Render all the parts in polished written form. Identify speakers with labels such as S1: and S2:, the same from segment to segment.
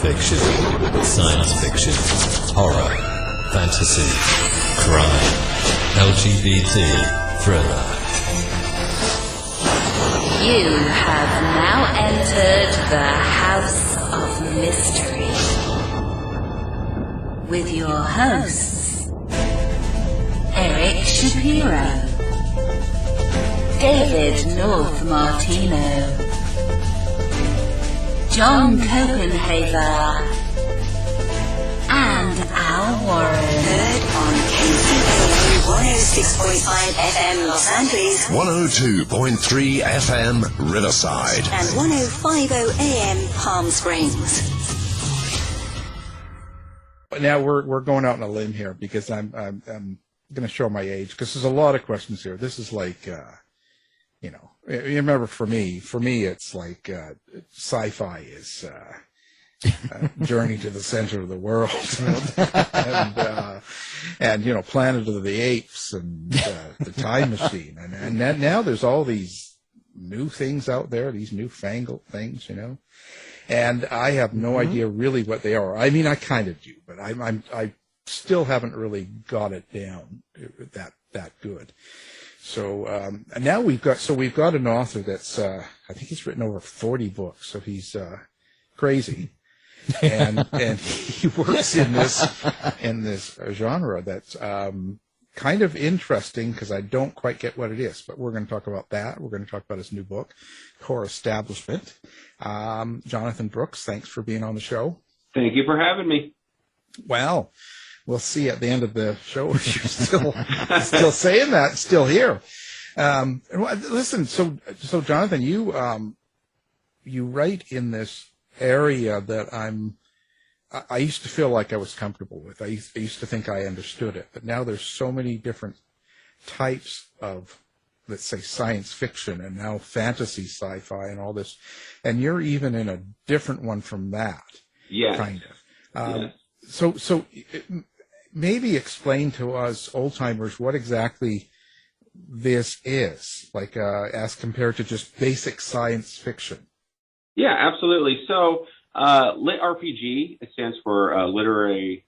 S1: fiction, science fiction, horror, fantasy, crime, LGBT, thriller.
S2: You have now entered the House of Mystery with your hosts, Eric Shapiro, David North Martino, John Copenhaver, and Al Warren.
S3: Heard on KCAA 106.5 FM Los Angeles,
S4: 102.3 FM Riverside,
S3: and 105.0 AM Palm Springs.
S5: Now we're going out on a limb here because I'm going to show my age because there's a lot of questions here. This is like, you remember for me it's like sci-fi is Journey to the Center of the World, and Planet of the Apes and the Time Machine, and now there's all these new things out there, these newfangled things, and I have no idea really what they are. I mean, I kind of do, but I still haven't really got it down that good. So and now we've got an author that's I think he's written over 40 books, so he's crazy, and he works in this genre that's kind of interesting because I don't quite get what it is, but we're going to talk about that. We're going to talk about his new book, Core Establishment. Jonathan Brooks, thanks for being on the show.
S6: Thank you for having me.
S5: Well, we'll see at the end of the show if you're still saying that, still here. Listen, so Jonathan, you write in this area that I used to feel like I was comfortable with. I used to think I understood it, but now there's so many different types of, let's say, science fiction and now fantasy sci-fi and all this, and you're even in a different one from that.
S6: Yes.
S5: Kind of. Yes. So maybe explain to us old-timers what exactly this is, like as compared to just basic science fiction.
S6: Yeah, absolutely. So Lit RPG, it stands for literary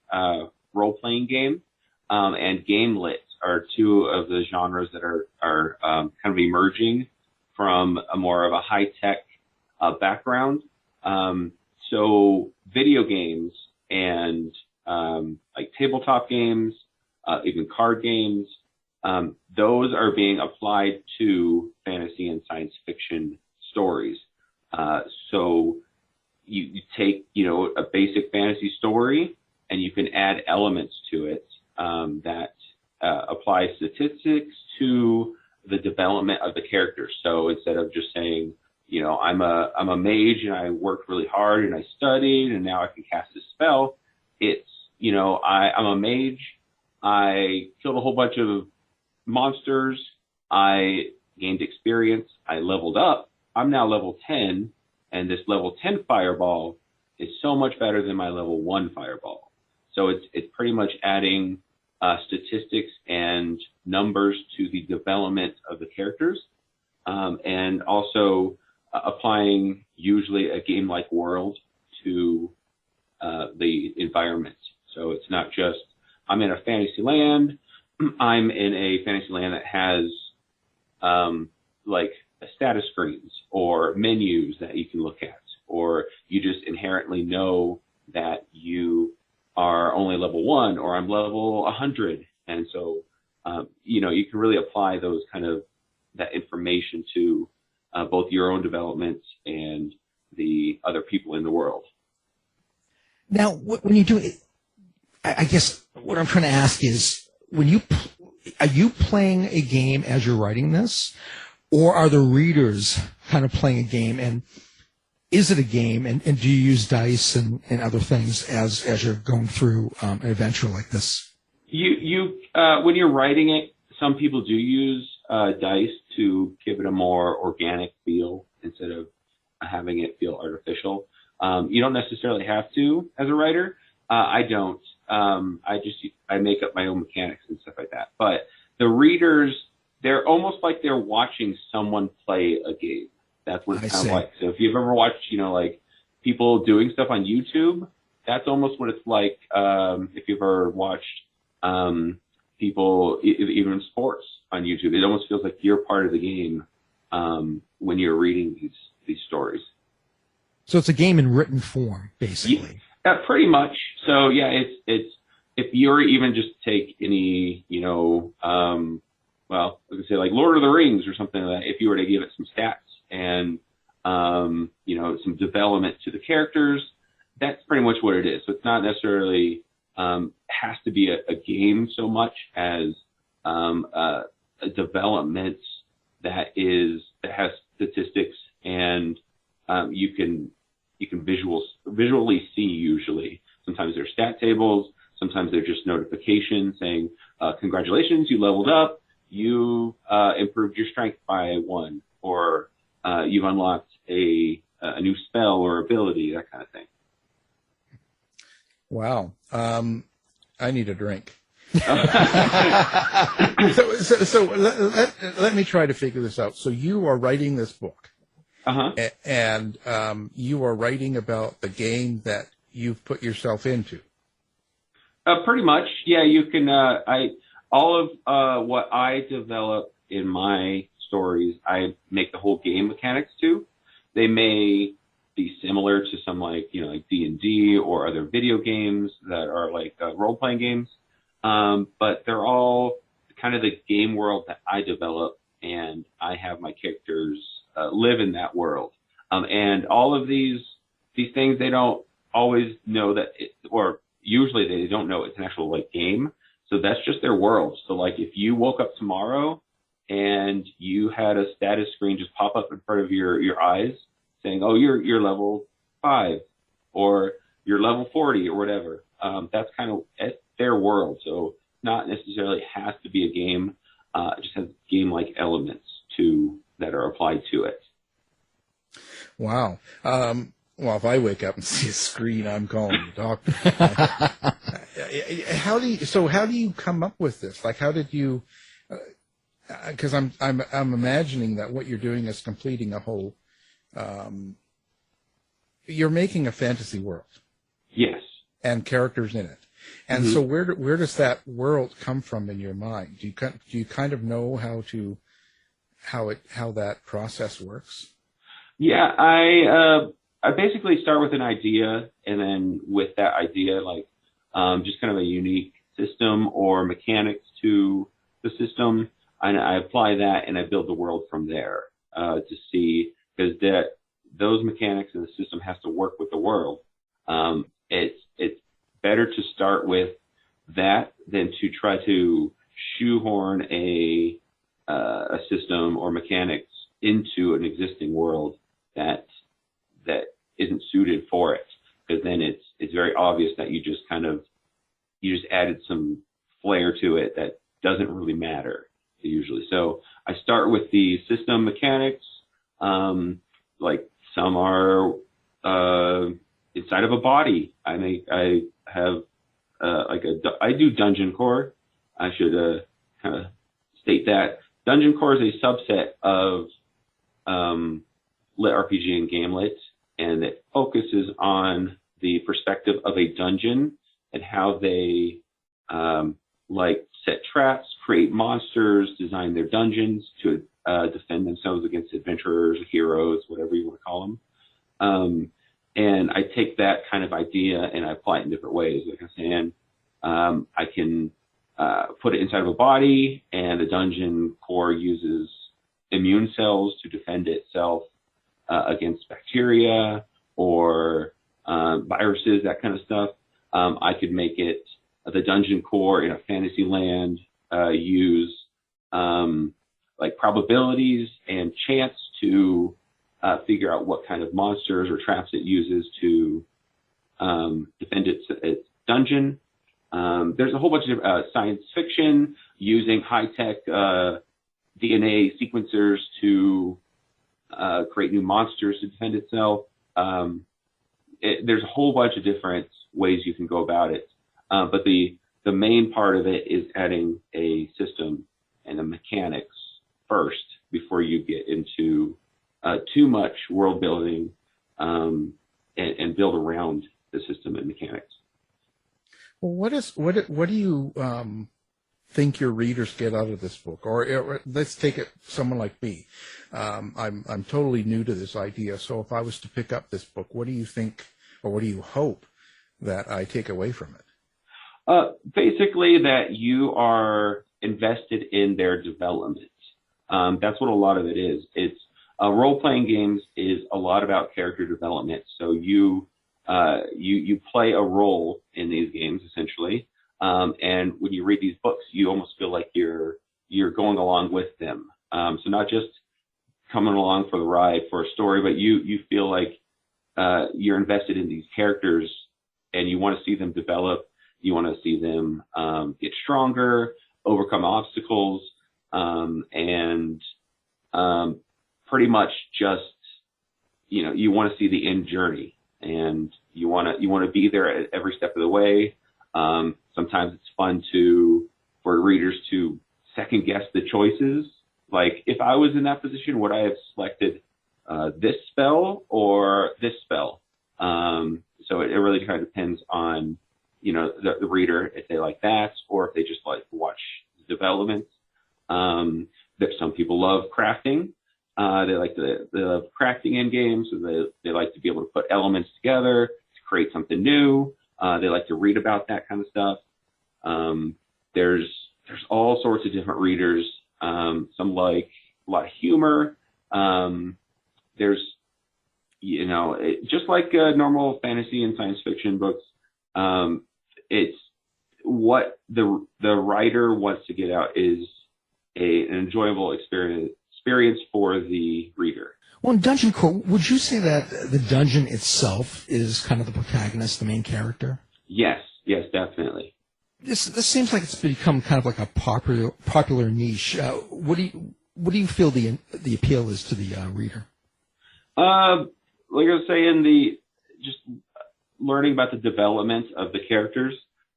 S6: role-playing game, and game lit are two of the genres that are kind of emerging from a more of a high-tech background. So video games and like tabletop games, even card games, those are being applied to fantasy and science fiction stories. So you take, a basic fantasy story and you can add elements to it that apply statistics to the development of the characters. So instead of just saying, I'm a mage and I worked really hard and I studied and now I can cast a spell, it's, I'm a mage, I killed a whole bunch of monsters, I gained experience, I leveled up, I'm now level 10, and this level 10 fireball is so much better than my level 1 fireball. So it's pretty much adding statistics and numbers to the development of the characters, and also applying usually a game-like world to the environment. So it's not just, I'm in a fantasy land, I'm in a fantasy land that has like status screens or menus that you can look at, or you just inherently know that you are only level 1 or I'm level 100. And so, you can really apply those kind of that information to both your own development and the other people in the world.
S7: Now, when you do it, I guess what I'm trying to ask is, are you playing a game as you're writing this, or are the readers kind of playing a game? And is it a game? And do you use dice and other things as you're going through an adventure like this? You
S6: when you're writing it, some people do use dice to give it a more organic feel instead of having it feel artificial. You don't necessarily have to as a writer. I don't. I make up my own mechanics and stuff like that. But the readers, they're almost like they're watching someone play a game. That's what it's kind of like. So if you've ever watched, like people doing stuff on YouTube, that's almost what it's like. If you've ever watched people, even sports on YouTube, it almost feels like you're part of the game when you're reading these stories.
S7: So it's a game in written form, basically.
S6: Yeah, pretty much. So yeah, it's if you're even just take any, well, I could say like Lord of the Rings or something like that, if you were to give it some stats and, some development to the characters, that's pretty much what it is. So it's not necessarily, has to be a game so much as, a development that has statistics and, you can visually see usually. Sometimes there's stat tables, sometimes they're just notifications saying, congratulations, you leveled up, you improved your strength by 1, or you've unlocked a new spell or ability, that kind of thing.
S5: Wow. I need a drink. So let me try to figure this out. So you are writing this book.
S6: Uh-huh.
S5: And you are writing about the game that you've put yourself into.
S6: Pretty much, yeah. You can. All of what I develop in my stories, I make the whole game mechanics too. They may be similar to some like D&D or other video games that are like role playing games, but they're all kind of the game world that I develop, and I have my characters live in that world. And all of these things, they don't always know that or usually they don't know it's an actual like game. So that's just their world. So like if you woke up tomorrow and you had a status screen just pop up in front of your eyes saying, oh, you're level 5 or you're level 40 or whatever. That's kind of it's their world. So not necessarily has to be a game. It just has game-like elements that are applied to it.
S5: Wow. Well, if I wake up and see a screen, I'm calling the doctor. How do you come up with this? Like, how did you? Because I'm imagining that what you're doing is completing a whole. You're making a fantasy world.
S6: Yes.
S5: And characters in it. And so where does that world come from in your mind? Do you kind of know how that process works?
S6: Yeah, I basically start with an idea, and then with that idea, like just kind of a unique system or mechanics to the system, and I apply that and I build the world from there to see, because those mechanics in the system has to work with the world. It's better to start with that than to try to shoehorn a system or mechanics into an existing world that isn't suited for it, because then it's very obvious that you just added some flair to it that doesn't really matter usually. So I start with the system mechanics, like some are inside of a body. I do dungeon core. I should kind of state that dungeon core is a subset of lit RPG and game lit, and it focuses on the perspective of a dungeon and how they set traps, create monsters, design their dungeons to defend themselves against adventurers, heroes, whatever you want to call them. And I take that kind of idea and I apply it in different ways. Like I said, I can put it inside of a body, and the dungeon core uses immune cells to defend itself against bacteria or viruses, that kind of stuff. I could make it the dungeon core in a fantasy land, use like probabilities and chance to figure out what kind of monsters or traps it uses to defend its dungeon. There's a whole bunch of science fiction using high-tech DNA sequencers to create new monsters to defend itself. There's a whole bunch of different ways you can go about it. But the main part of it is adding a system and the mechanics first before you get into too much world building and build around the system and mechanics.
S5: Well, what do you think your readers get out of this book? Or let's take it someone like me. I'm totally new to this idea. So if I was to pick up this book, what do you think, or what do you hope that I take away from it?
S6: Basically, that you are invested in their development. That's what a lot of it is. It's role-playing games is a lot about character development. So you play a role in these games essentially, and when you read these books, you almost feel like you're going along with them. So not just coming along for the ride for a story, but you feel like you're invested in these characters, and you want to see them develop. You want to see them get stronger, overcome obstacles, and pretty much just, you want to see the end journey, and you want to be there at every step of the way. Sometimes it's fun for readers to second guess the choices. Like, if I was in that position, would I have selected this spell or this spell? So it really kind of depends on, the reader, if they like that, or if they just like to watch the development. There's some people love crafting. They love crafting in games, so they like to be able to put elements together to create something new. They like to read about that kind of stuff. There's all sorts of different readers. Some like a lot of humor. There's, just like normal fantasy and science fiction books, it's what the writer wants to get out is an enjoyable experience for the reader.
S7: Well, in Dungeon Core, would you say that the dungeon itself is kind of the protagonist, the main character?
S6: Yes, definitely.
S7: This seems like it's become kind of like a popular niche. What do you feel the appeal is to the reader? Like
S6: I was saying, just learning about the development of the characters,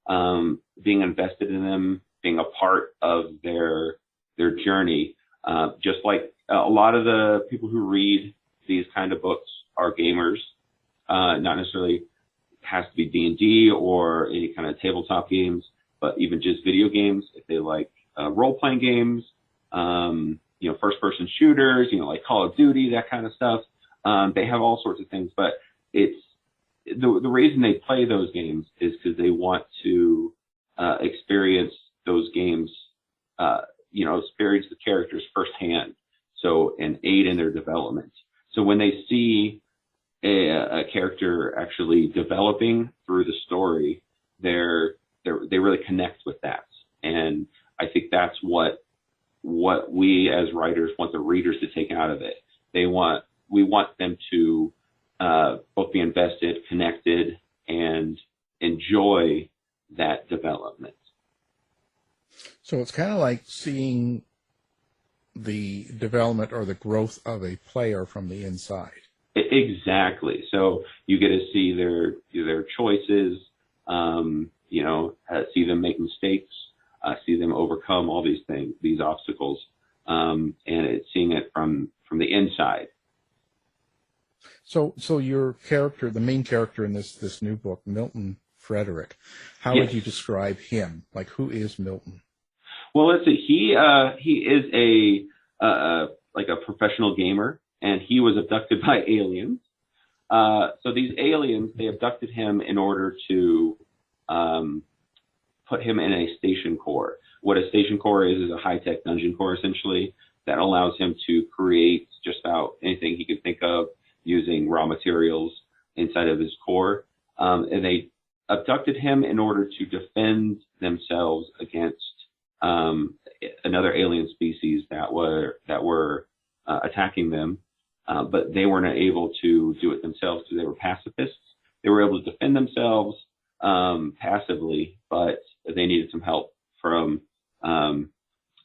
S6: being invested in them, being a part of their journey. Just like a lot of the people who read these kind of books are gamers, not necessarily has to be D&D or any kind of tabletop games, but even just video games. If they like role-playing games, first-person shooters, like Call of Duty, that kind of stuff. They have all sorts of things, but it's the reason they play those games is because they want to experience those games, experience the characters firsthand, and aid in their development. So when they see a character actually developing through the story, they really connect with that, and I think that's what we as writers want the readers to take out of it. We want them to both be invested, connected, and enjoy that development.
S5: So it's kind of like seeing the development or the growth of a player from the inside.
S6: Exactly. So you get to see their choices, see them make mistakes, see them overcome all these things, these obstacles, and it's seeing it from the inside.
S5: So your character, the main character in this new book, Milton Frederick, how
S6: Yes.
S5: would you describe him? Like, who is Milton?
S6: Well, let's see. He is a professional gamer, and he was abducted by aliens. So these aliens, they abducted him in order to put him in a station core. What a station core is a high-tech dungeon core, essentially, that allows him to create just about anything he could think of using raw materials inside of his core. And they abducted him in order to defend themselves against another alien species that were attacking them, but they weren't able to do it themselves because they were pacifists. They were able to defend themselves passively, but they needed some help from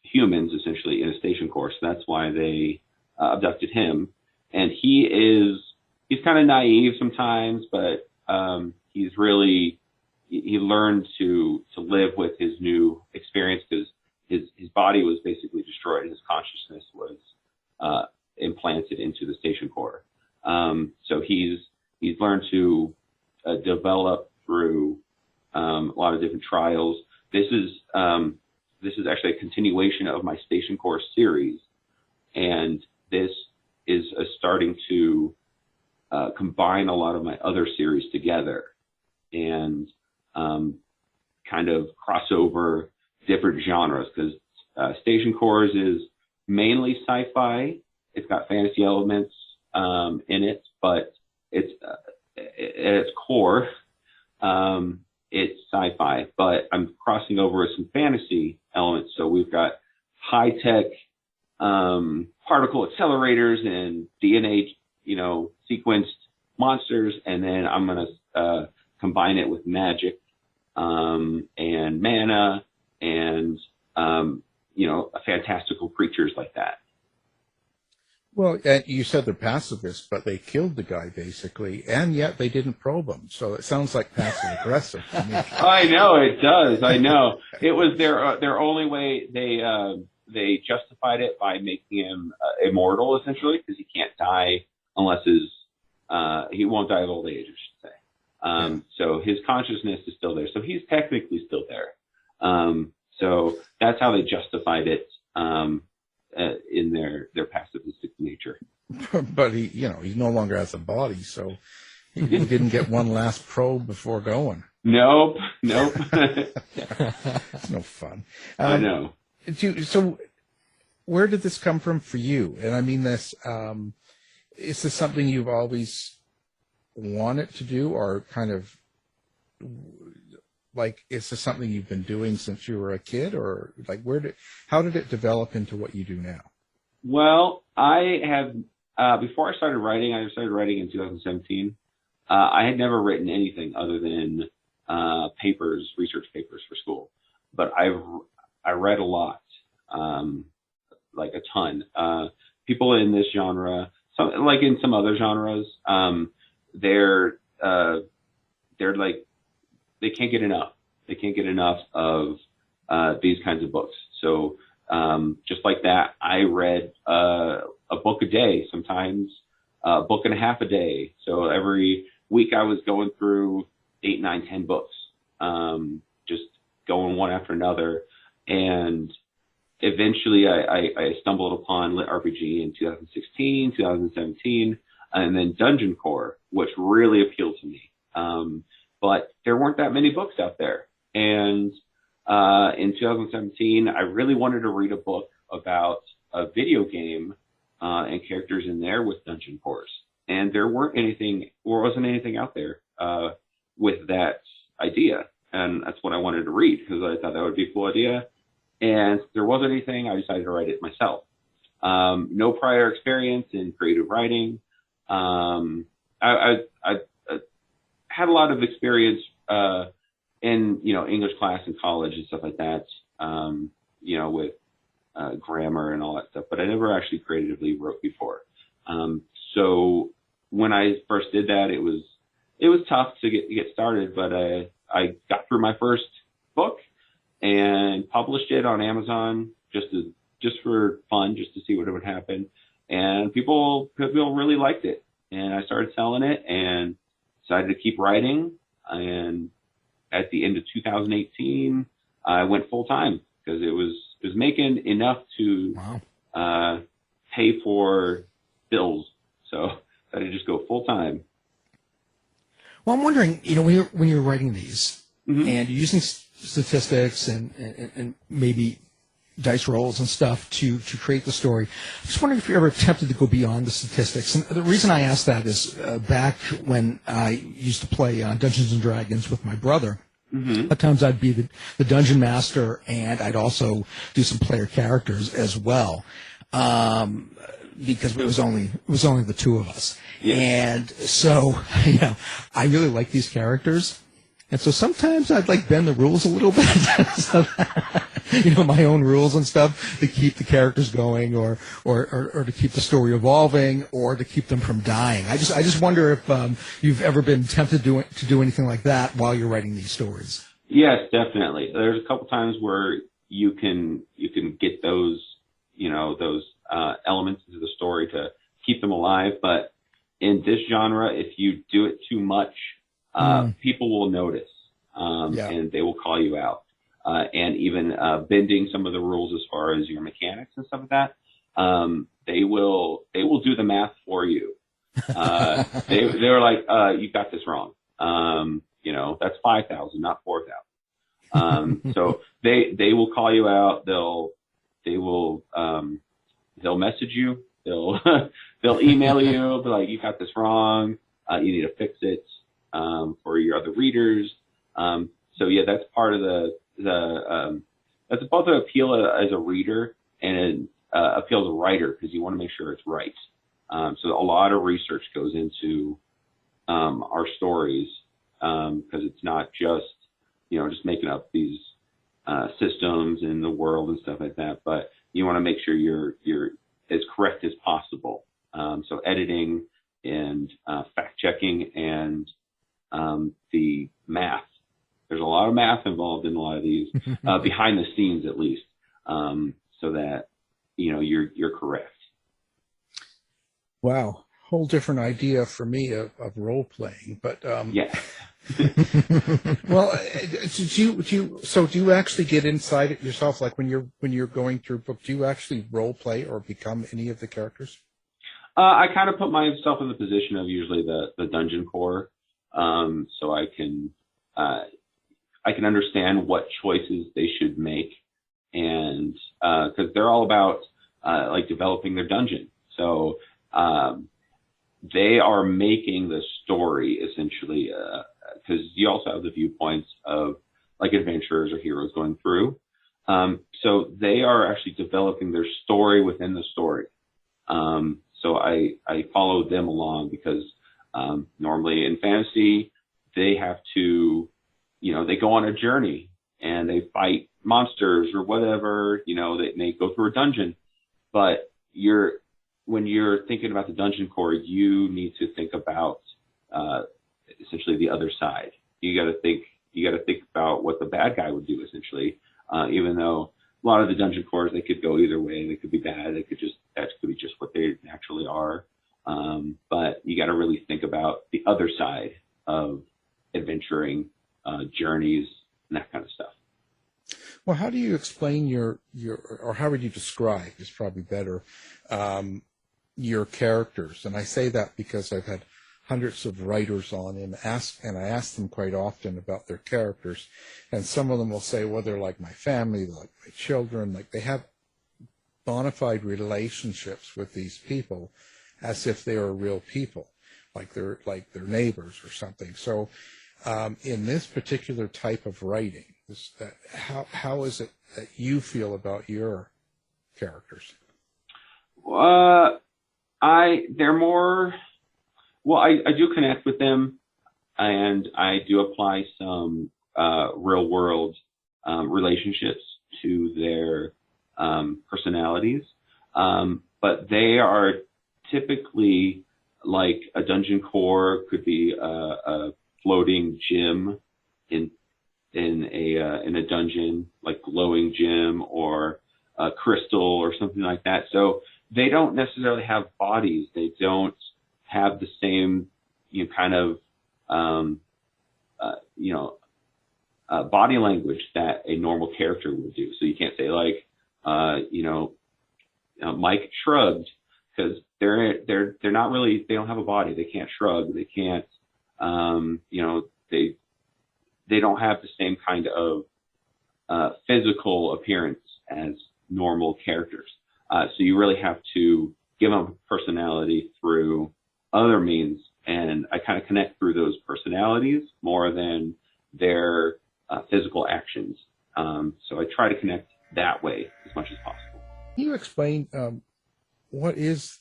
S6: humans, essentially, in a station core. So that's why they abducted him. And he's kind of naive sometimes, but he learned to live with his new experience because his body was basically destroyed. His consciousness was implanted into the station core. So he's he's learned to develop through a lot of different trials. This is actually a continuation of my Station Corps series, and this is starting to combine a lot of my other series together and kind of cross over different genres, because Station Corps is mainly sci-fi. It's got fantasy elements in it, but it's at its core, it's sci-fi. But I'm crossing over with some fantasy elements. So we've got high-tech particle accelerators and DNA, sequenced monsters, and then I'm going to combine it with magic and mana and fantastical creatures like that.
S5: Well, and you said they're pacifists, but they killed the guy basically, and yet they didn't probe him. So it sounds like passive aggressive to me.
S6: I know it does. I know it was their only way. They justified it by making him immortal, essentially, because he can't die unless he won't die of old age, I should say. So his consciousness is still there. So he's technically still there. So that's how they justified it in their pacifistic nature.
S5: But he no longer has a body, so he didn't get one last probe before going.
S6: Nope.
S5: It's no fun.
S6: I know.
S5: So where did this come from for you? And I mean this, is this something you've always wanted to do, or kind of like, is this something you've been doing since you were a kid, or like how did it develop into what you do now?
S6: Well, I have, before I started writing in 2017. I had never written anything other than research papers for school, but I read a lot, like a ton. People in this genre, like in some other genres, they're like, they can't get enough. They can't get enough of these kinds of books. So just like that, I read a book a day, sometimes a book and a half a day. So every week I was going through 8, 9, 10 books, just going one after another. And eventually I stumbled upon Lit RPG in 2016, 2017, and then Dungeon Core, which really appealed to me. But there weren't that many books out there. And in 2017, I really wanted to read a book about a video game and characters in there with Dungeon Cores. And there wasn't anything out there with that idea. And that's what I wanted to read, because I thought that would be a cool idea. And there wasn't anything. I decided to write it myself. No prior experience in creative writing. I had a lot of experience in English class in college and stuff like that, with grammar and all that stuff, but I never actually creatively wrote before. So when I first did that, it was tough to get started, but I got through my first book and published it on Amazon just for fun, just to see what would happen. And people really liked it, and I started selling it and decided to keep writing. And at the end of 2018, I went full time, because it was making enough to pay for bills. So I decided to just go full time.
S7: Well, I'm wondering, when you're writing these, and you're using statistics and maybe dice rolls and stuff to create the story, I'm just wondering if you're ever tempted to go beyond the statistics. And the reason I ask that is back when I used to play Dungeons and Dragons with my brother, at times I'd be the dungeon master, and I'd also do some player characters as well, because it was only the two of us. Yeah. And so, I really like these characters. And so sometimes I'd bend the rules a little bit, so my own rules and stuff, to keep the characters going, or to keep the story evolving, or to keep them from dying. I just wonder if you've ever been tempted to do anything like that while you're writing these stories.
S6: Yes, definitely. There's a couple times where you can get those elements into the story to keep them alive, but in this genre, if you do it too much, people will notice, and they will call you out. And even bending some of the rules as far as your mechanics and stuff like that, they will do the math for you. They were like, you got this wrong. That's 5,000, not 4,000. So they will call you out. They'll message you. They'll email you. Be like, you got this wrong. You need to fix it for your other readers. So yeah, that's part of that's both an appeal as a reader and an appeal as a writer, because you want to make sure it's right. So a lot of research goes into our stories, because it's not just making up these systems in the world and stuff like that, but you want to make sure you're as correct as possible. So editing and fact checking and the math. There's a lot of math involved in a lot of these, behind the scenes at least, so that you're correct.
S5: Wow, whole different idea for me of role playing, but
S6: yeah.
S5: Well, do you actually get inside it yourself? Like when you're going through a book, do you actually role play or become any of the characters?
S6: I kind of put myself in the position of usually the dungeon core, so I can understand what choices they should make, and because they're all about like developing their dungeon. So they are making the story essentially, because you also have the viewpoints of like adventurers or heroes going through. So they are actually developing their story within the story. So I follow them along, because normally in fantasy, they have to, they go on a journey and they fight monsters or whatever, they may go through a dungeon. But when you're thinking about the dungeon core, you need to think about essentially the other side. You got to think about what the bad guy would do essentially. Even though a lot of the dungeon cores, they could go either way. They could be bad. That could be just what they naturally are. But you got to really think about the other side of adventuring, journeys, and that kind of stuff.
S5: Well, how do you explain or how would you describe, is probably better, your characters? And I say that because I've had hundreds of writers on and I ask them quite often about their characters, and some of them will say, well, they're like my family, they're like my children, like they have bona fide relationships with these people as if they are real people, like they're their neighbors or something. So in this particular type of writing, how is it that you feel about your characters?
S6: They're more, well, I do connect with them, and I do apply some real world relationships to their personalities, but they are typically like a dungeon core could be a floating gem in a dungeon, like glowing gem or a crystal or something like that. So they don't necessarily have bodies. They don't have the same kind of body language that a normal character would do. So you can't say like Mike shrugged, because they're not really, they don't have a body. They can't shrug. They can't they don't have the same kind of physical appearance as normal characters. So you really have to give them personality through other means, and I kind of connect through those personalities more than their physical actions. So I try to connect that way as much as possible.
S5: Can you explain what is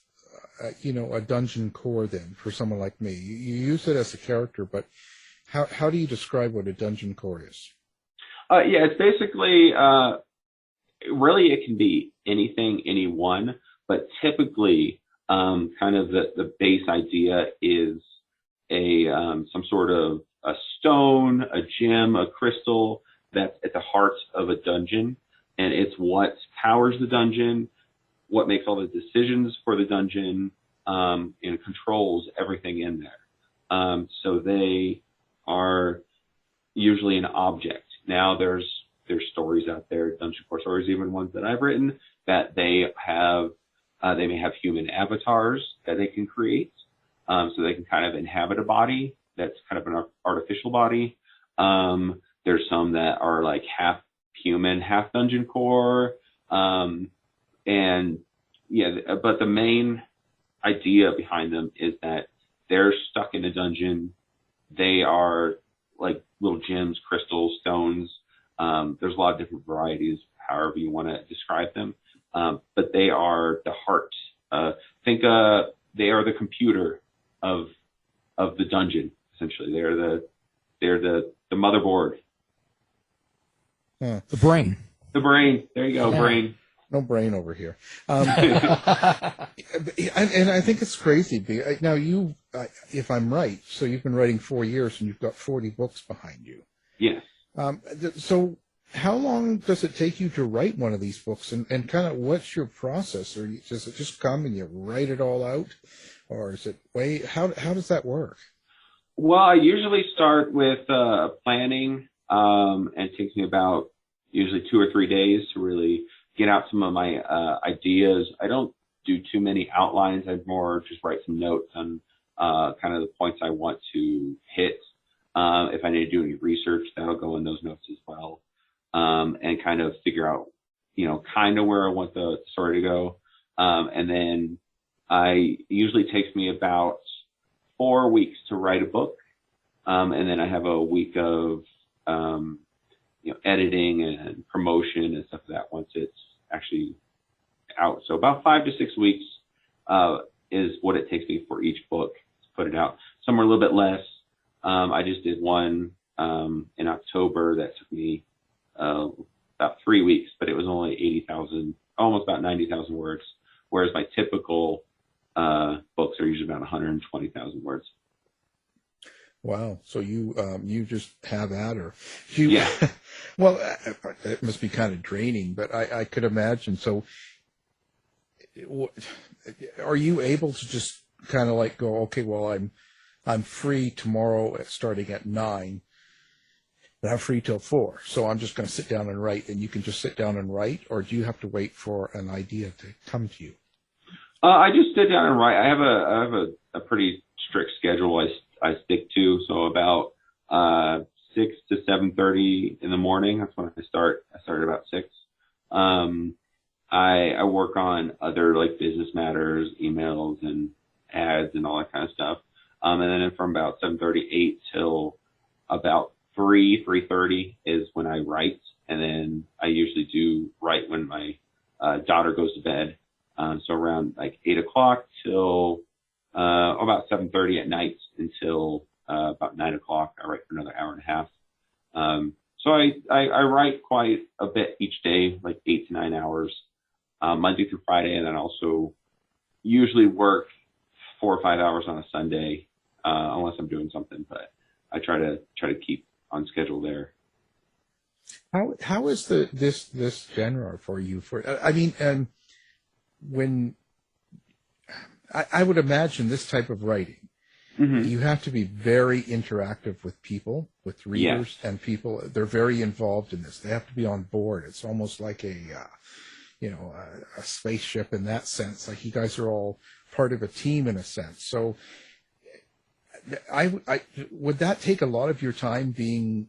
S5: a dungeon core then for someone like me? You use it as a character, but how do you describe what a dungeon core is?
S6: Yeah, it's basically really it can be anything, anyone, but typically kind of the base idea is some sort of a stone, a gem, a crystal that's at the heart of a dungeon, and it's what powers the dungeon, what makes all the decisions for the dungeon, and controls everything in there. So they are usually an object. Now there's stories out there, Dungeon Core stories, even ones that I've written, that they may have human avatars that they can create. So they can kind of inhabit a body that's kind of an artificial body. There's some that are like half human, half Dungeon Core. And yeah, but the main idea behind them is that they're stuck in a dungeon. They are like little gems, crystals, stones. There's a lot of different varieties, however you want to describe them. But they are the heart. They are the computer of the dungeon. Essentially, they're the motherboard.
S7: The brain.
S6: The brain. There you go,
S7: Yeah.
S6: brain.
S5: No brain over here. And I think it's crazy. Now, if I'm right, so you've been writing 4 years and you've got 40 books behind you.
S6: Yes.
S5: So how long does it take you to write one of these books, and kind of what's your process? Or does it just come and you write it all out, or is it how does that work?
S6: Well, I usually start with planning, and it takes me about usually 2 or 3 days to really get out some of my ideas. I don't do too many outlines. I more just write some notes on kind of the points I want to hit. If I need to do any research, that'll go in those notes as well, and kind of figure out, kind of where I want the story to go. And then usually takes me about 4 weeks to write a book. And then I have a week of, editing and promotion and stuff like that once it's actually out. So about 5 to 6 weeks is what it takes me for each book to put it out. Some are a little bit less. I just did one in October that took me about 3 weeks, but it was only 80,000, almost about 90,000 words, whereas my typical books are usually about 120,000 words.
S5: Wow. So you just have at her.
S6: Yeah.
S5: Well, it must be kind of draining, but I could imagine. So are you able to just kind of like go, okay, well, I'm free tomorrow starting at 9, but I'm free till 4. So I'm just going to sit down and write, and you can just sit down and write, or do you have to wait for an idea to come to you?
S6: I just sit down and write. I have a pretty strict schedule I stick to. So about 6 to 7:30 in the morning. That's when I start. I start at about 6. I work on other like business matters, emails and ads and all that kind of stuff. And then from about 7:38 till about 3:30 is when I write. And then I usually do write when my daughter goes to bed. So around like 8 o'clock till about 7:30 at night until about 9 o'clock. I write for another hour and a half. So I write quite a bit each day, like 8 to 9 hours, Monday through Friday, and then also usually work 4 or 5 hours on a Sunday, unless I'm doing something. But I try to keep on schedule there.
S5: How is this genre for you? When I would imagine this type of writing, you have to be very interactive with people, with readers, and people. They're very involved in this. They have to be on board. It's almost like a spaceship in that sense. Like you guys are all part of a team in a sense. So, would that take a lot of your time being?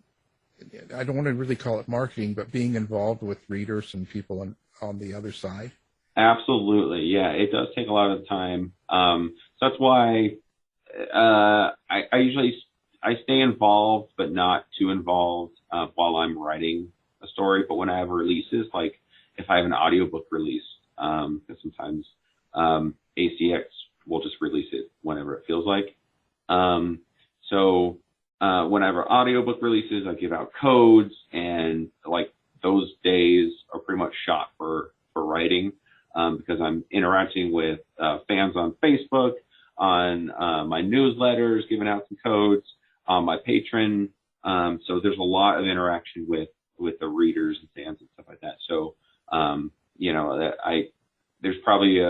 S5: I don't want to really call it marketing, but being involved with readers and people on the other side.
S6: Absolutely. Yeah, it does take a lot of time. So that's why I usually stay involved, but not too involved while I'm writing a story. But when I have releases, like if I have an audiobook release, because sometimes ACX will just release it whenever it feels like. So whenever audiobook releases, I give out codes, and like those days are pretty much shot for writing. Because I'm interacting with fans on Facebook, on my newsletters, giving out some codes, on my Patreon. So there's a lot of interaction with the readers and fans and stuff like that. So, there's probably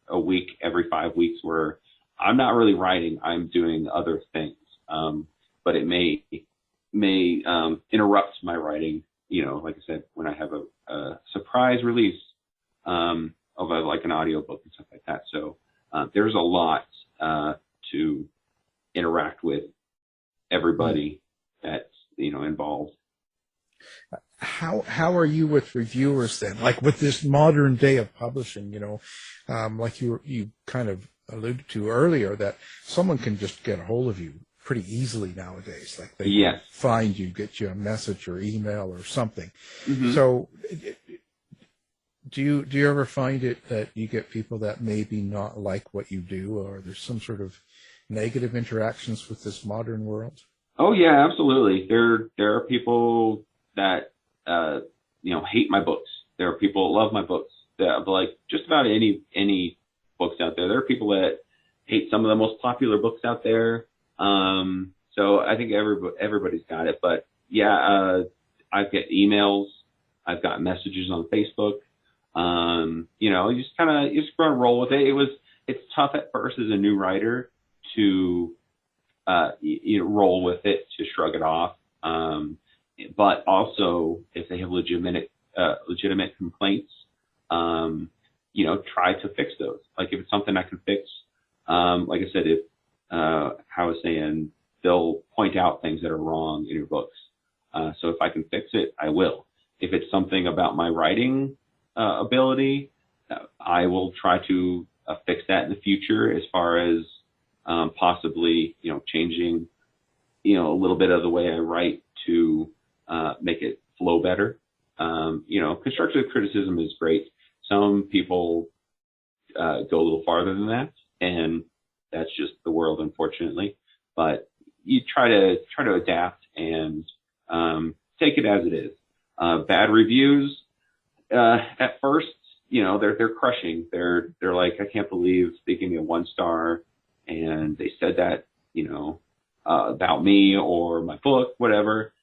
S6: a week every 5 weeks where I'm not really writing, I'm doing other things. But it may interrupt my writing, like I said, when I have a surprise release of like an audiobook and stuff like that. So there's a lot to interact with everybody that's involved.
S5: How are you with reviewers then? Like with this modern day of publishing, like you kind of alluded to earlier, that someone can just get a hold of you pretty easily nowadays. Like they
S6: Yes.
S5: find you, get you a message or email or something.
S6: Mm-hmm.
S5: So do you ever find it that you get people that maybe not like what you do, or there's some sort of negative interactions with this modern world?
S6: Oh yeah, absolutely. There are people that hate my books. There are people that love my books. That like just about any books out there. There are people that hate some of the most popular books out there. So I think everybody's got it. But yeah, I've got emails. I've got messages on Facebook. You just kind of roll with it. It's tough at first as a new writer to roll with it, to shrug it off. But also if they have legitimate complaints, try to fix those. Like if it's something I can fix, like I said, if how I was saying, they'll point out things that are wrong in your books. So if I can fix it, I will. If it's something about my writing ability, I will try to fix that in the future, as far as possibly changing a little bit of the way I write to make it flow better. Constructive criticism is great. Some people go a little farther than that, and that's just the world, unfortunately. But you try to adapt and take it as it is. Bad reviews at first, they're crushing. They're like, I can't believe they gave me a 1 star, and they said that about me or my book, whatever.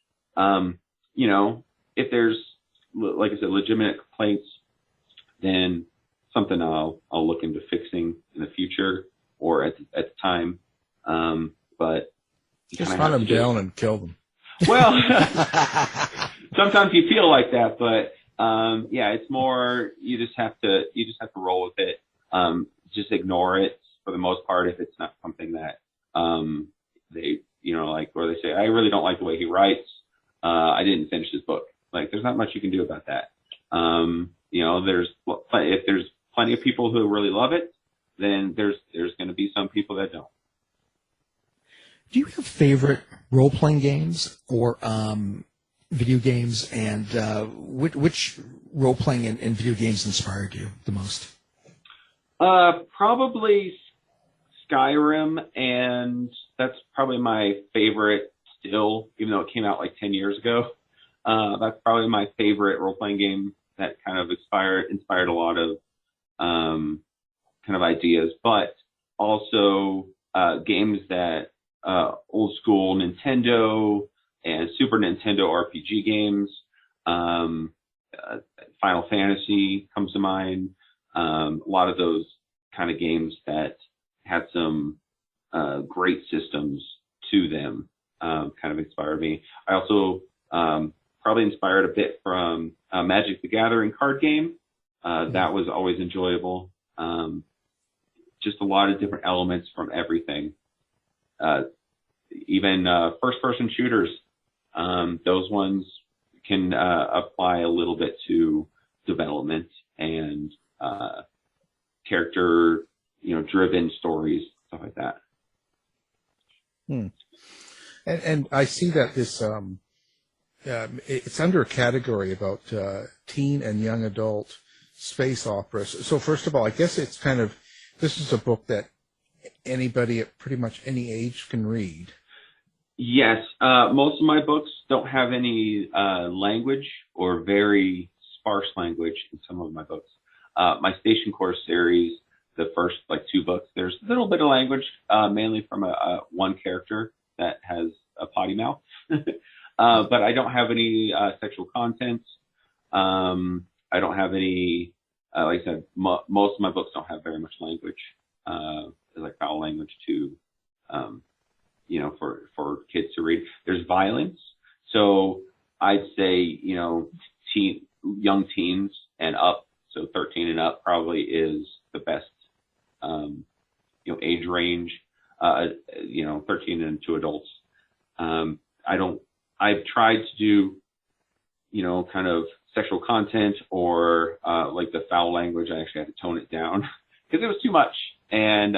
S6: If there's, like I said, legitimate complaints, then something I'll look into fixing in the future or at the time. But
S5: just hunt them down and kill them.
S6: Well, sometimes you feel like that, but it's more you just have to roll with it. Just ignore it for the most part if it's not something that they or they say, I really don't like the way he writes. I didn't finish his book. Like, there's not much you can do about that. If there's plenty of people who really love it, then there's going to be some people that don't.
S7: Do you have favorite role-playing games or video games, and which role-playing and video games inspired you the most?
S6: Probably Skyrim, and that's probably my favorite still, even though it came out like 10 years ago. That's probably my favorite role-playing game that kind of inspired a lot of kind of ideas, but also games that old school Nintendo and Super Nintendo RPG games. Final Fantasy comes to mind. A lot of those kind of games that had some great systems to them kind of inspired me. I also probably inspired a bit from Magic the Gathering card game. That was always enjoyable. Just a lot of different elements from everything. Even first-person shooters, those ones can apply a little bit to development and character, driven stories, stuff like that.
S5: And I see that this it's under a category about teen and young adult space operas. So first of all, I guess it's this is a book that anybody at pretty much any age can read.
S6: Yes. Most of my books don't have any language or very sparse language in some of my books. My Station Course series, the first 2 books, there's a little bit of language, mainly from one character that has a potty mouth. But I don't have any sexual content. I don't have any like I said, most of my books don't have very much language, like foul language to, for kids to read. There's violence. So I'd say, young teens and up, so 13 and up probably is the best, age range, 13 and to adults. I've tried to do, kind of sexual content or, like the foul language. I actually had to tone it down because it was too much. And,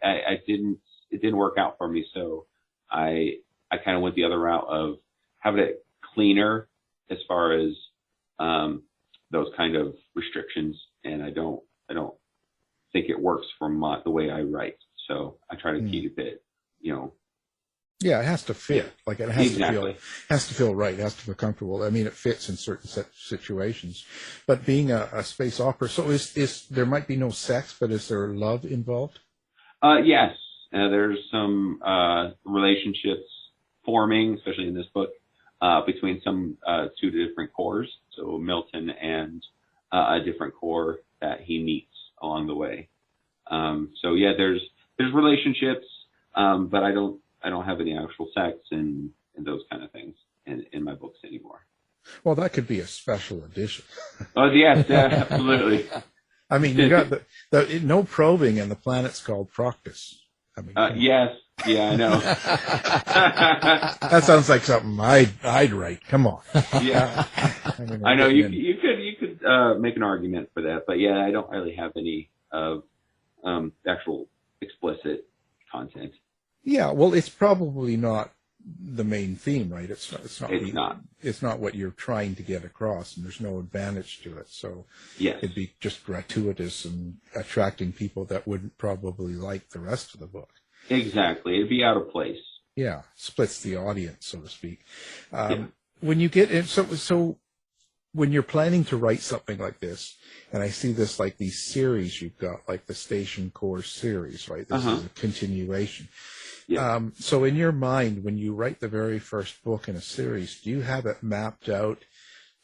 S6: it didn't work out for me. So I kind of went the other route of having it cleaner as far as, those kind of restrictions. And I don't think it works for the way I write. So I try to keep it,
S5: Yeah, it has to fit. Like it has
S6: Exactly.
S5: to feel right. It has to feel comfortable. I mean, it fits in certain situations. But being a space opera, so is there might be no sex, but is there love involved?
S6: Yes, there's some relationships forming, especially in this book, between some two different cores. So Milton and a different core that he meets along the way. So yeah, there's relationships, but I don't have any actual sex and those kind of things in my books anymore.
S5: Well, that could be a special edition.
S6: Oh yes, yeah, absolutely.
S5: I mean, you got the no probing, and the planet's called Proctus. I mean,
S6: yes, yeah, I know.
S5: that sounds like something I'd write. Come on.
S6: Yeah, I know you could make an argument for that, but yeah, I don't really have any actual explicit content.
S5: Yeah, well, it's probably not the main theme, right? It's not. It's not what you're trying to get across, and there's no advantage to it. So
S6: yes,
S5: it'd be just gratuitous and attracting people that wouldn't probably like the rest of the book.
S6: Exactly, it'd be out of place.
S5: Yeah, splits the audience, so to speak. When you get in, so when you're planning to write something like this, and I see this like these series you've got, like the Station Course series, right? This is a continuation.
S6: Yeah.
S5: So in your mind, when you write the very first book in a series, do you have it mapped out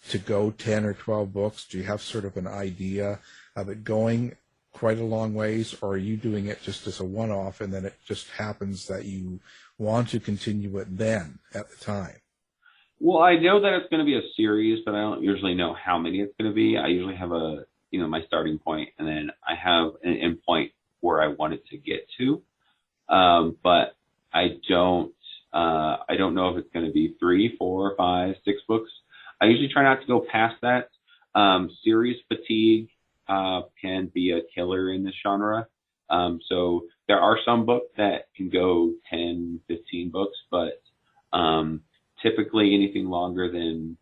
S5: to go 10 or 12 books? Do you have sort of an idea of it going quite a long ways, or are you doing it just as a one-off and then it just happens that you want to continue it then at the time?
S6: Well, I know that it's going to be a series, but I don't usually know how many it's going to be. I usually have my starting point, and then I have an end point where I want it to get to. But I don't know if it's going to be 3, 4, 5, 6 books. I usually try not to go past that. Series fatigue, can be a killer in this genre. So there are some books that can go 10, 15 books, but, typically anything longer than,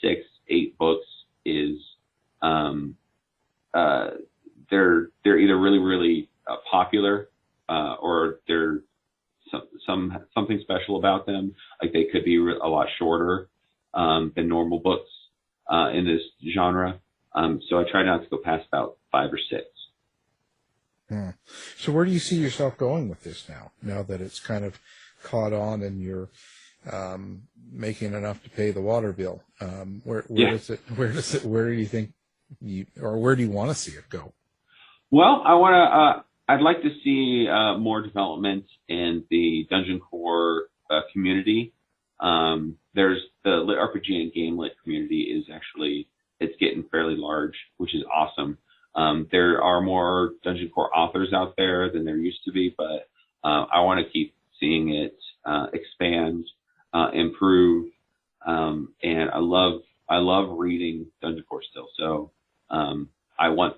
S6: 6, 8 books is, they're either really, really popular, or there's something special about them. Like they could be a lot shorter than normal books in this genre. So I try not to go past about 5 or 6.
S5: So where do you see yourself going with this now that it's kind of caught on and you're making enough to pay the water bill? Where do you think where do you want to see it go?
S6: Well, I'd like to see more development in the Dungeon Core community. There's the Lit RPG and Game Lit community it's getting fairly large, which is awesome. There are more Dungeon Core authors out there than there used to be, but I want to keep seeing it expand, improve, and I love reading Dungeon Core still. So I want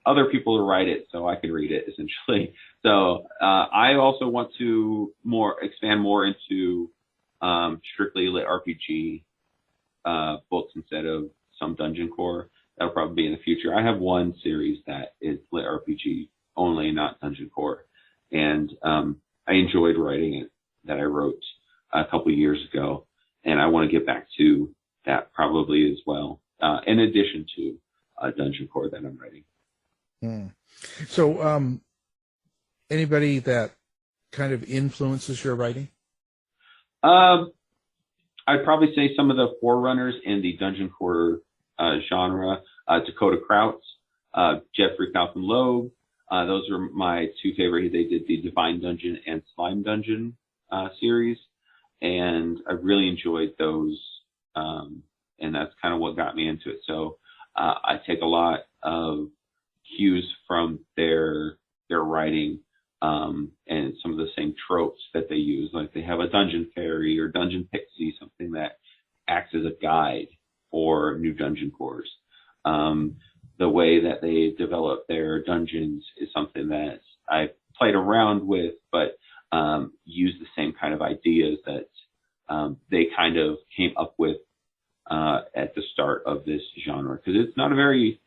S6: other people to write it so I can read it, essentially. So I also want to expand more into strictly Lit RPG books instead of some Dungeon Core. That'll probably be in the future. I have one series that is Lit RPG only, not Dungeon Core, and I enjoyed writing it. That I wrote a couple years ago, and I want to get back to that probably as well, in addition to Dungeon Core that I'm writing.
S5: So, anybody that kind of influences your writing?
S6: I'd probably say some of the forerunners in the Dungeon Core genre. Dakota Crouch Jeffrey Falcon Loeb. Those are my two favorite. They did the Divine Dungeon and Slime Dungeon series, and I really enjoyed those. And that's kind of what got me into it. So I take a lot of cues from their writing, and some of the same tropes that they use. Like they have a dungeon fairy or dungeon pixie, something that acts as a guide for new dungeon cores. The way that they develop their dungeons is something that I played around with, but use the same kind of ideas that they kind of came up with at the start of this genre, because it's not a very,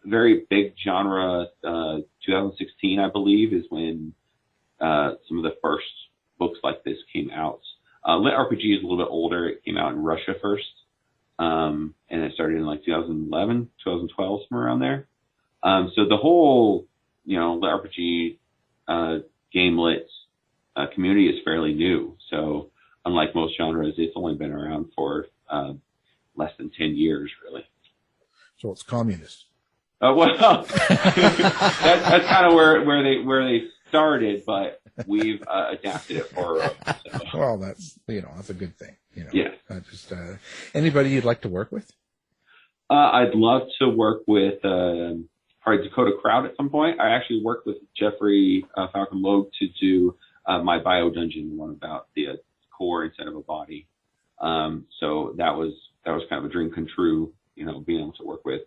S6: very big genre. 2016, I believe, is when some of the first books like this came out. Lit RPG is a little bit older. It came out in Russia first. And it started in like 2011, 2012, somewhere around there. So the whole, lit RPG, game lit, community is fairly new. So unlike most genres, it's only been around for, less than 10 years, really.
S5: So it's communist.
S6: Well, that's kind of where they started, but we've adapted it for. So.
S5: Well, that's a good thing.
S6: Yeah.
S5: Anybody you'd like to work with?
S6: I'd love to work with probably Dakota Crowd at some point. I actually worked with Jeffrey Falcon Loeb to do my bio dungeon, one about the core instead of a body. So that was kind of a dream come true. Being able to work with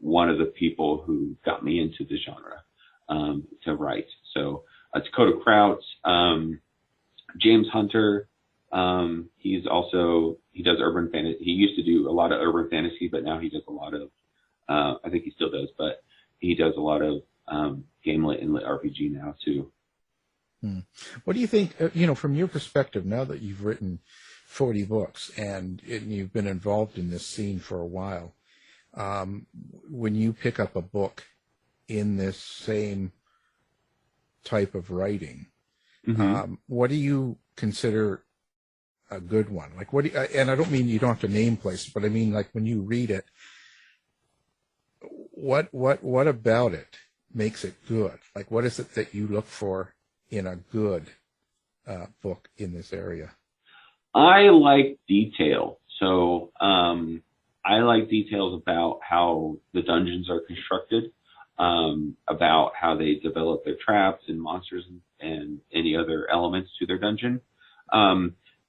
S6: one of the people who got me into the genre to write. So Dakota Crowd, James Hunter. He does urban fantasy. He used to do a lot of urban fantasy, but now he does a lot of, I think he still does, but he does a lot of game lit and lit RPG now too.
S5: What do you think, from your perspective, now that you've written 40 books and you've been involved in this scene for a while, when you pick up a book in this same type of writing, what do you consider a good one? Like, and I don't mean you don't have to name places, but I mean, like, when you read it, what about it makes it good? Like, what is it that you look for in a good book in this area?
S6: I like detail. So I like details about how the dungeons are constructed, about how they develop their traps and monsters and any other elements to their dungeon.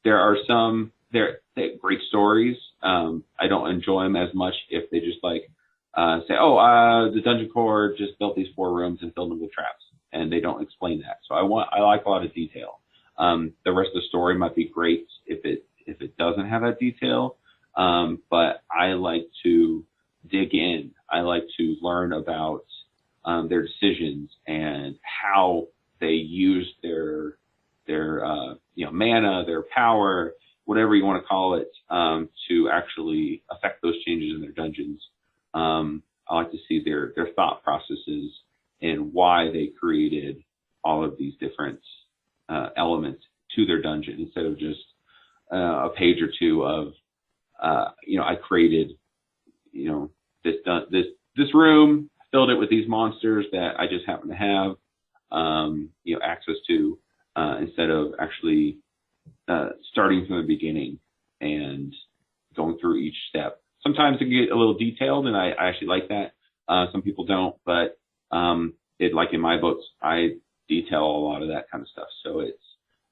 S6: There are some they're great stories. I don't enjoy them as much if they just say, the dungeon core just built these 4 rooms and filled them with traps, and they don't explain that. So I like a lot of detail. The rest of the story might be great if it doesn't have that detail. But I like to dig in. I like to learn about their decisions and how they use their mana, their power, whatever you want to call it, to actually affect those changes in their dungeons. I like to see their thought processes and why they created all of these different elements to their dungeon, instead of just a page or two of I created this room, filled it with these monsters that I just happen to have access to, instead of actually starting from the beginning and going through each step. Sometimes it can get a little detailed, and I actually like that. Some people don't, but like in my books, I detail a lot of that kind of stuff. So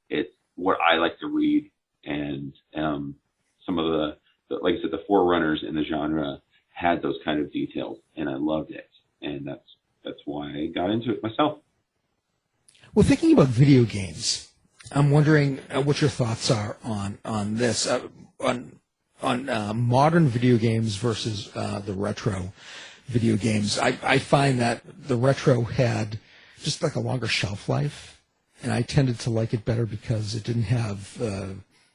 S6: it's what I like to read, and some of the like I said, the forerunners in the genre had those kind of details, and I loved it, and that's why I got into it myself.
S7: Well, thinking about video games, I'm wondering what your thoughts are on this, on modern video games versus the retro video games. I find that the retro had just like a longer shelf life, and I tended to like it better because it didn't have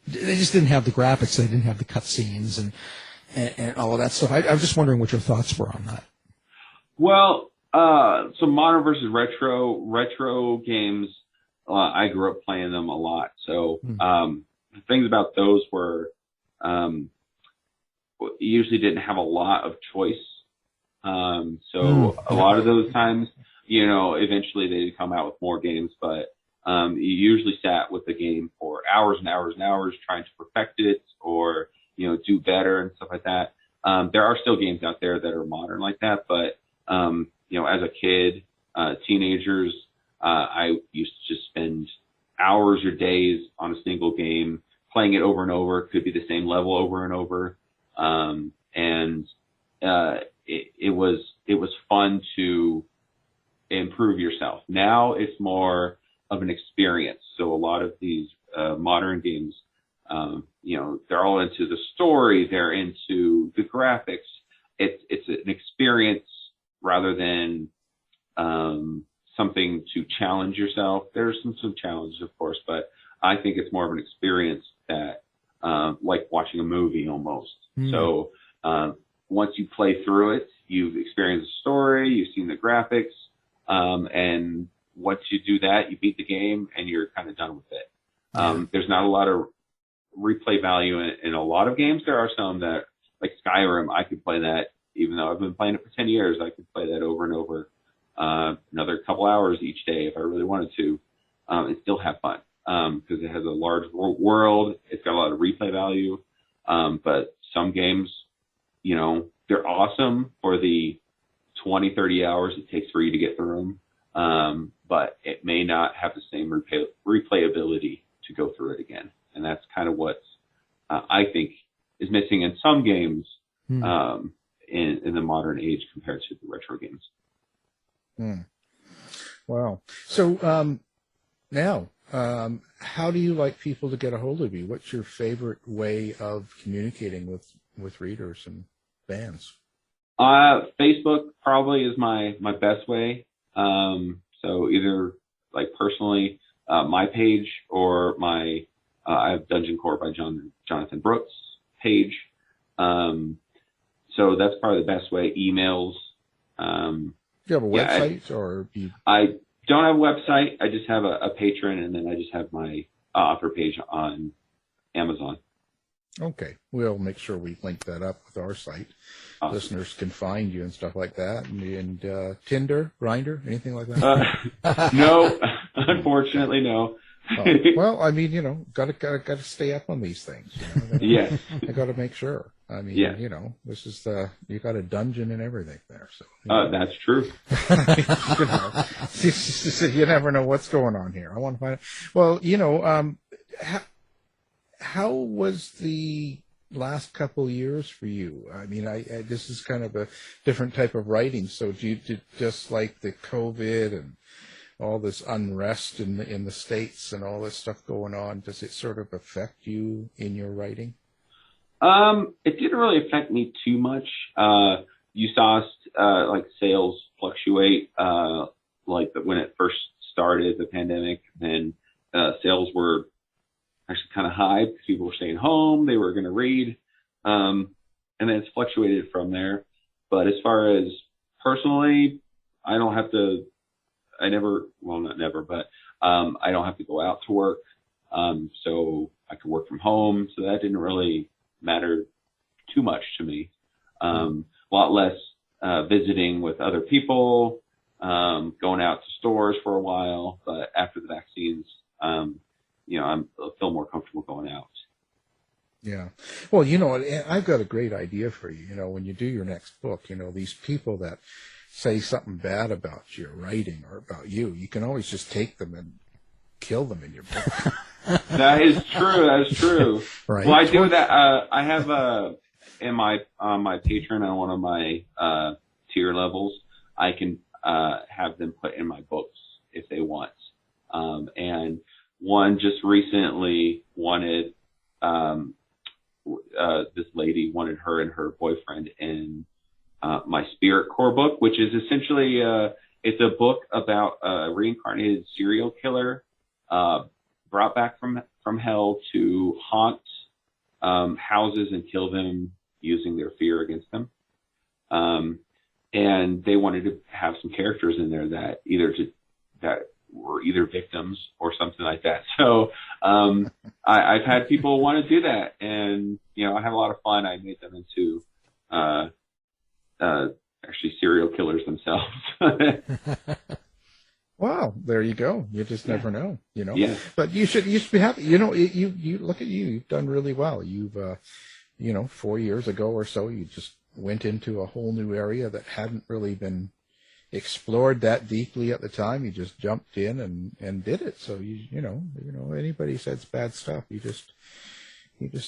S7: they just didn't have the graphics, they didn't have the cutscenes and all of that stuff. I'm just wondering what your thoughts were on that.
S6: Well, so modern versus retro games, I grew up playing them a lot. So the things about those were you usually didn't have a lot of choice So a lot of those times, eventually they'd come out with more games, but you usually sat with the game for hours and hours and hours trying to perfect it or, do better and stuff like that. There are still games out there that are modern like that, but, as a kid, teenagers, I used to just spend hours or days on a single game, playing it over and over. It could be the same level over and over. It was fun to improve yourself. Now it's more of an experience. So a lot of these modern games, they're all into the story, they're into the graphics. It's an experience rather than something to challenge yourself. There's some challenges, of course, but I think it's more of an experience that like watching a movie almost. So once you play through it, you've experienced the story, you've seen the graphics, and once you do that, you beat the game and you're kind of done with it. There's not a lot of replay value in a lot of games. There are some that, like Skyrim, I could play that even though I've been playing it for 10 years. I could play that over and over, another couple hours each day if I really wanted to, and still have fun, because it has a large world. It's got a lot of replay value. But some games, they're awesome for the 20, 30 hours it takes for you to get through them. But it may not have the same replayability to go through it again. And that's kind of what I think is missing in some games in the modern age compared to the retro games.
S5: Wow. So now, how do you like people to get a hold of you? What's your favorite way of communicating with readers and fans?
S6: Facebook probably is my best way. So either like personally, my page or I have Dungeon Core by Jonathan Brooks page. So that's probably the best way. Emails. Do
S5: you have a website or?
S6: I don't have a website. I just have a patron, and then I just have my author page on Amazon.
S5: Okay. We'll make sure we link that up with our site. Awesome. Listeners can find you and stuff like that. And Tinder, Grindr, anything like that?
S6: No, unfortunately, no.
S5: Well, I mean, gotta stay up on these things.
S6: Yes.
S5: I gotta make sure. I mean, this is you got a dungeon and everything there. So
S6: that's true.
S5: You never know what's going on here. I want to find out. Well, how was the last couple years for you? I mean, this is kind of a different type of writing. So did just like the COVID and all this unrest in the States and all this stuff going on, does it sort of affect you in your writing?
S6: It didn't really affect me too much. You saw like sales fluctuate, like when it first started, the pandemic, then sales were actually kind of high because people were staying home, they were going to read, and then it's fluctuated from there. But as far as personally, I don't have to, not never, but I don't have to go out to work, so I could work from home, so that didn't really matter too much to me. A lot less visiting with other people, going out to stores for a while, but after the vaccines, I feel more comfortable going out.
S5: Yeah. Well, I've got a great idea for you. When you do your next book, these people that say something bad about your writing or about you, you can always just take them and kill them in your book.
S6: That is true.
S5: Right.
S6: Well, I do that. I have in my Patreon on one of my tier levels, I can have them put in my books if they want. And one just recently wanted this lady wanted her and her boyfriend in my Spirit Core book, which is essentially it's a book about a reincarnated serial killer brought back from hell to haunt houses and kill them using their fear against them. And they wanted to have some characters in there that were either victims or something like that. So I've had people want to do that, and I had a lot of fun. I made them into actually serial killers themselves.
S5: Wow, there you go. You just never know, you know.
S6: Yeah.
S5: But you should be happy. You know, you look at you. You've done really well. You've, 4 years ago or so, you just went into a whole new area that hadn't really been explored that deeply at the time. You just jumped in and did it. So you know, anybody says bad stuff, you just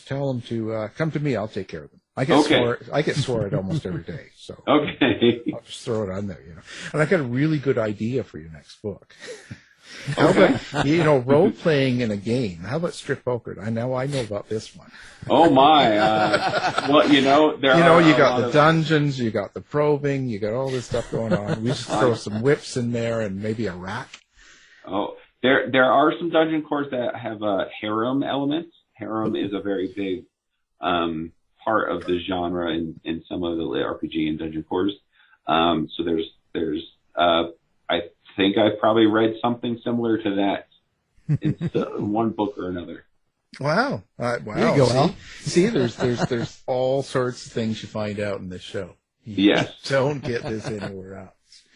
S5: tell them to come to me. I'll take care of them. I get swore at almost every day. So
S6: Okay.
S5: I'll just throw it on there, you know. And I got a really good idea for your next book. How about, role playing in a game? How about strip poker? I know about this one.
S6: Oh my! Well, you
S5: got the dungeons, you got the probing, you got all this stuff going on. We just throw some whips in there and maybe a rack.
S6: Oh, there are some dungeon cores that have harem elements. Harem is a very big part of the genre in some of the RPG and dungeon cores. So there's I think I've probably read something similar to that in one book or another.
S5: Wow! Wow!
S7: There you go, Al.
S5: See, there's all sorts of things you find out in this show.
S6: Yes.
S5: Don't get this anywhere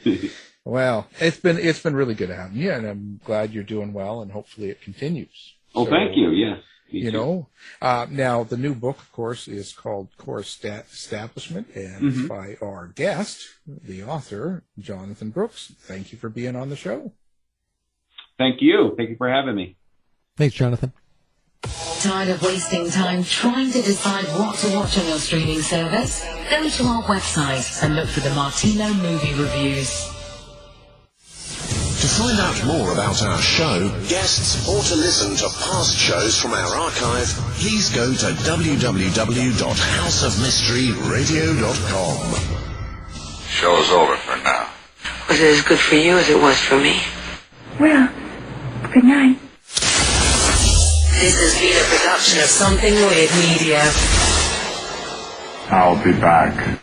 S5: else. Well, it's been really good having you, and I'm glad you're doing well, and hopefully it continues.
S6: Oh, thank you. Yes.
S5: Now the new book, of course, is called Core Establishment, and it's by our guest, the author, Jonathan Brooks. Thank you for being on the show.
S6: Thank you. Thank you for having me.
S7: Thanks, Jonathan.
S8: Tired of wasting time trying to decide what to watch on your streaming service? Go to our website and look for the Martino movie reviews.
S4: To find out more about our show, guests, or to listen to past shows from our archive, please go to www.houseofmysteryradio.com.
S9: Show's over for now.
S10: Was it as good for you as it was for me?
S11: Well, good night.
S8: This has been a production of Something Weird Media.
S9: I'll be back.